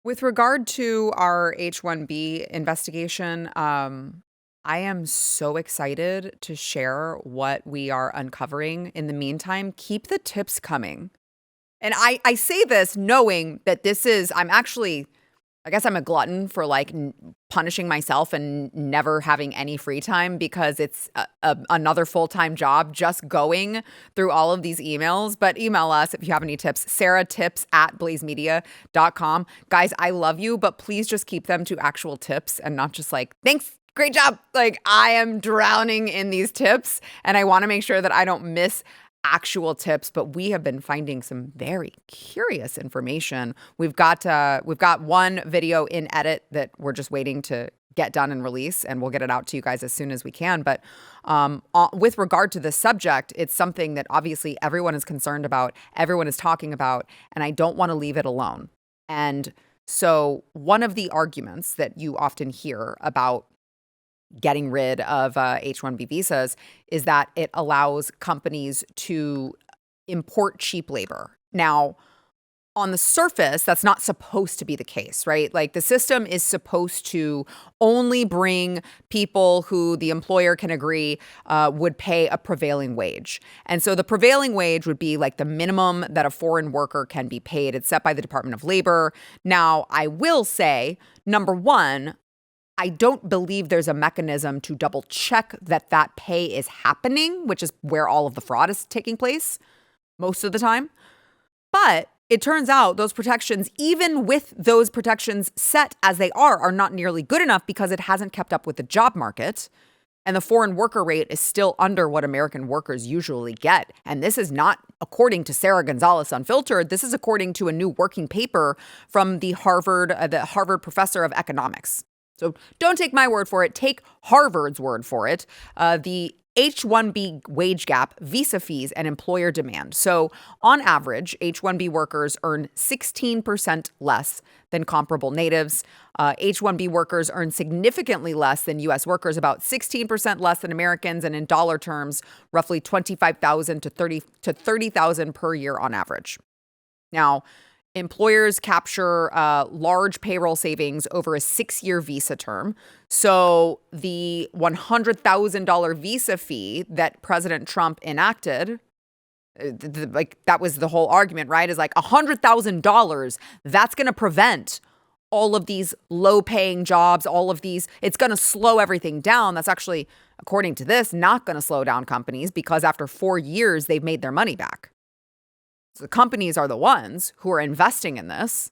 With regard to our H-1B investigation, I am so excited to share what we are uncovering. In the meantime, keep the tips coming. And I say this knowing that I guess I'm a glutton for punishing myself and never having any free time because it's another full-time job just going through all of these emails. But email us if you have any tips. saratips@blazemedia.com. Guys, I love you, but please just keep them to actual tips and not just thanks, great job. I am drowning in these tips and I want to make sure that I don't miss actual tips, but we have been finding some very curious information. We've got one video in edit that we're just waiting to get done and release, and we'll get it out to you guys as soon as we can. But with regard to this subject, it's something that obviously everyone is concerned about, everyone is talking about, and I don't want to leave it alone. And so one of the arguments that you often hear about getting rid of H-1B visas is that it allows companies to import cheap labor. Now, on the surface, that's not supposed to be the case, right? The system is supposed to only bring people who the employer can agree would pay a prevailing wage. And so the prevailing wage would be the minimum that a foreign worker can be paid. It's set by the Department of Labor. Now, I will say, number one, I don't believe there's a mechanism to double check that pay is happening, which is where all of the fraud is taking place most of the time. But it turns out those protections, even with those protections set as they are not nearly good enough because it hasn't kept up with the job market. And the foreign worker rate is still under what American workers usually get. And this is not according to Sara Gonzales Unfiltered. This is according to a new working paper from the Harvard professor of economics. So don't take my word for it. Take Harvard's word for it. The H-1B wage gap, visa fees, and employer demand. So on average, H-1B workers earn 16% less than comparable natives. H-1B workers earn significantly less than U.S. workers, about 16% less than Americans, and in dollar terms, roughly $25,000 to $30,000 per year on average. Now, employers capture large payroll savings over a 6-year visa term. So the $100,000 visa fee that President Trump enacted, that was the whole argument, right? Is $100,000. That's going to prevent all of these low-paying jobs, all of these. It's going to slow everything down. That's actually, according to this, not going to slow down companies because after 4 years, they've made their money back. So the companies are the ones who are investing in this,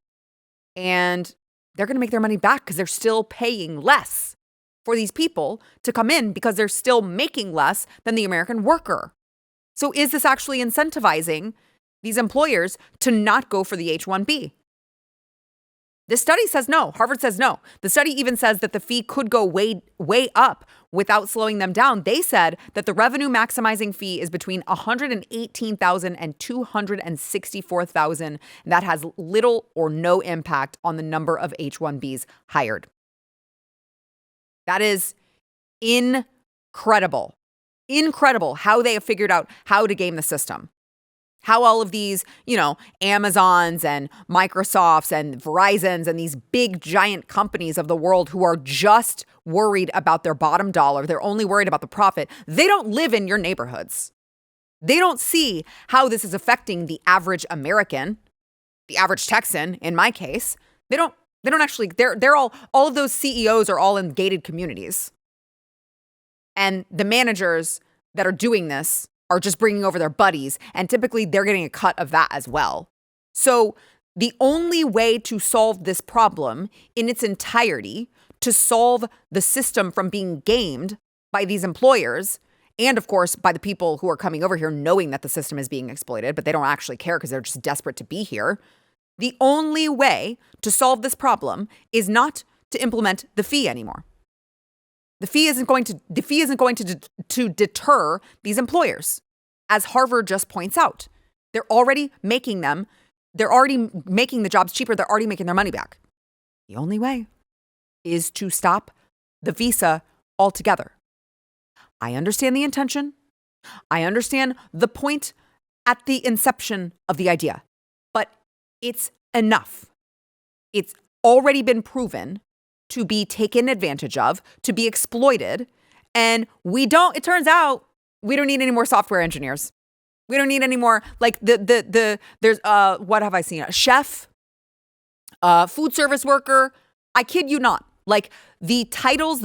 and they're going to make their money back because they're still paying less for these people to come in because they're still making less than the American worker. So is this actually incentivizing these employers to not go for the H-1B? This study says no. Harvard says no. The study even says that the fee could go way up without slowing them down. They said that the revenue maximizing fee is between $118,000 and $264,000. And that has little or no impact on the number of H-1Bs hired. That is incredible. Incredible how they have figured out how to game the system. How all of these, Amazons and Microsofts and Verizons and these big giant companies of the world who are just worried about their bottom dollar, they're only worried about the profit. They don't live in your neighborhoods. They don't see how this is affecting the average American, the average Texan, in my case. They don't actually, they're all of those CEOs are all in gated communities. And the managers that are doing this are just bringing over their buddies, and typically they're getting a cut of that as well. So the only way to solve this problem in its entirety, to solve the system from being gamed by these employers, and of course by the people who are coming over here knowing that the system is being exploited, but they don't actually care because they're just desperate to be here. The only way to solve this problem is not to implement the fee anymore. The fee isn't going to deter these employers. As Harvard just points out, they're already making the jobs cheaper. They're already making their money back. The only way is to stop the visa altogether. I understand the intention. I understand the point at the inception of the idea, but it's enough. It's already been proven to be taken advantage of, to be exploited. And it turns out, we don't need any more software engineers. We don't need any more, like there's, what have I seen? A chef, food service worker. I kid you not. Like the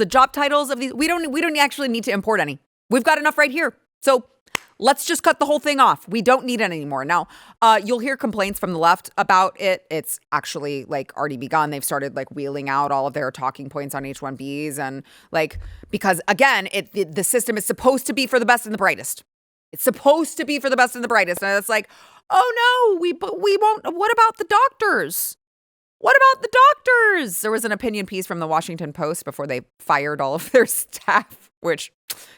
job titles of these, we don't actually need to import any. We've got enough right here. So let's just cut the whole thing off. We don't need it anymore. Now, you'll hear complaints from the left about it. It's actually like already begun. They've started like wheeling out all of their talking points on H-1Bs and like, because again, the system is supposed to be for the best and the brightest. It's supposed to be for the best and the brightest. And it's like, oh no, we won't. What about the doctors? What about the doctors? There was an opinion piece from the Washington Post before they fired all of their staff, which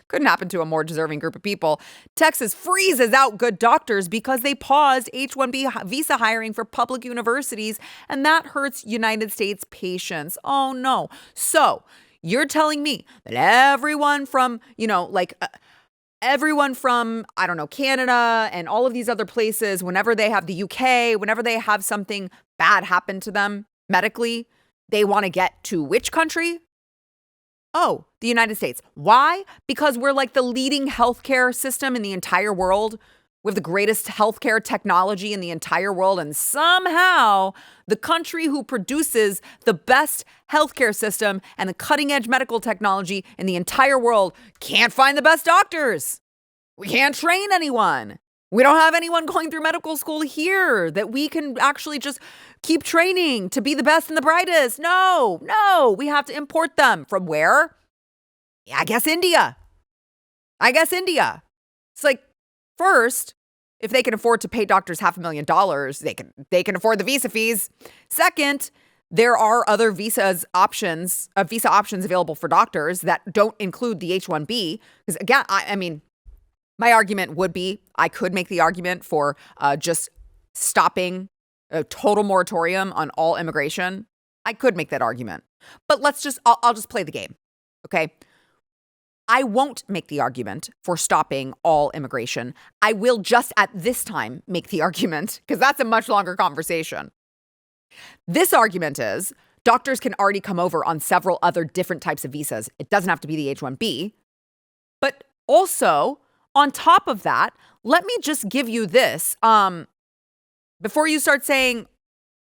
couldn't happen to a more deserving group of people. Texas freezes out good doctors because they paused H-1B visa hiring for public universities, and that hurts United States patients. Oh no. So you're telling me that everyone from, everyone from, I don't know, Canada and all of these other places, whenever they have the UK, whenever they have something bad happen to them medically, they want to get to which country? Oh, the United States. Why? Because we're like the leading healthcare system in the entire world. We have the greatest healthcare technology in the entire world. And somehow the country who produces the best healthcare system and the cutting edge medical technology in the entire world can't find the best doctors. We can't train anyone. We don't have anyone going through medical school here that we can actually just keep training to be the best and the brightest. No, we have to import them. From where? Yeah, I guess India. It's like, first, if they can afford to pay doctors $500,000, they can afford the visa fees. Second, there are other visa options available for doctors that don't include the H-1B. Because again, I mean, my argument would be, I could make the argument for just stopping a total moratorium on all immigration. I could make that argument. But I'll just play the game, okay? I won't make the argument for stopping all immigration. I will just at this time make the argument, because that's a much longer conversation. This argument is doctors can already come over on several other different types of visas. It doesn't have to be the H-1B. But also, on top of that, let me just give you this. Before you start saying,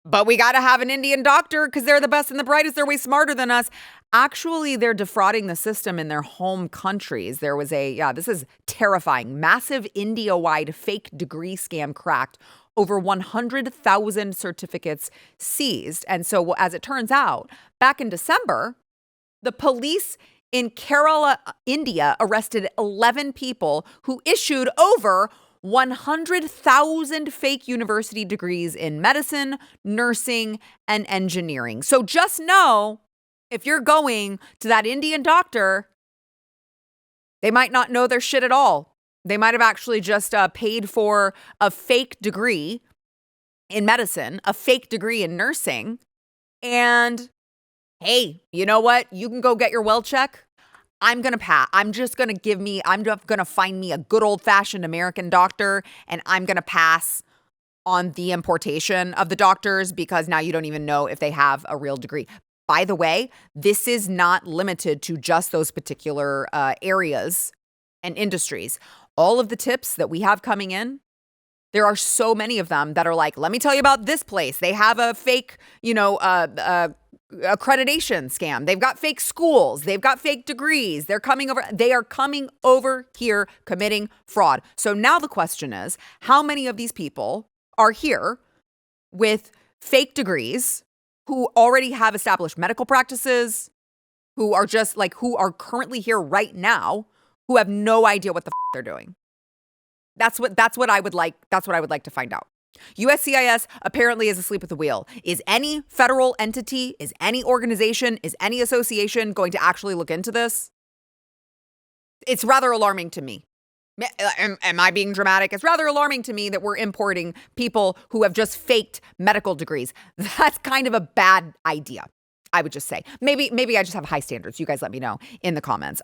but we got to have an Indian doctor because they're the best and the brightest, they're way smarter than us. Actually, they're defrauding the system in their home countries. There was this is terrifying, massive India-wide fake degree scam cracked, over 100,000 certificates seized. And so as it turns out, back in December, the police in Kerala, India, arrested 11 people who issued over 100,000 fake university degrees in medicine, nursing, and engineering. So just know, if you're going to that Indian doctor, they might not know their shit at all. They might have actually just paid for a fake degree in medicine, a fake degree in nursing. And hey, you know what? You can go get your well check. I'm going to pass. I'm going to find me a good old fashioned American doctor, and I'm going to pass on the importation of the doctors because now you don't even know if they have a real degree. By the way, this is not limited to just those particular areas and industries. All of the tips that we have coming in, there are so many of them that are like, let me tell you about this place. They have a fake, accreditation scam. They've got fake schools. They've got fake degrees. They are coming over here committing fraud. So now the question is, how many of these people are here with fake degrees who already have established medical practices, who are currently here right now, who have no idea what the they're doing? That's what I would like to find out. USCIS apparently is asleep at the wheel. Is any federal entity, is any organization, is any association going to actually look into this? It's rather alarming to me. Am I being dramatic? It's rather alarming to me that we're importing people who have just faked medical degrees. That's kind of a bad idea, I would just say. Maybe I just have high standards. You guys let me know in the comments.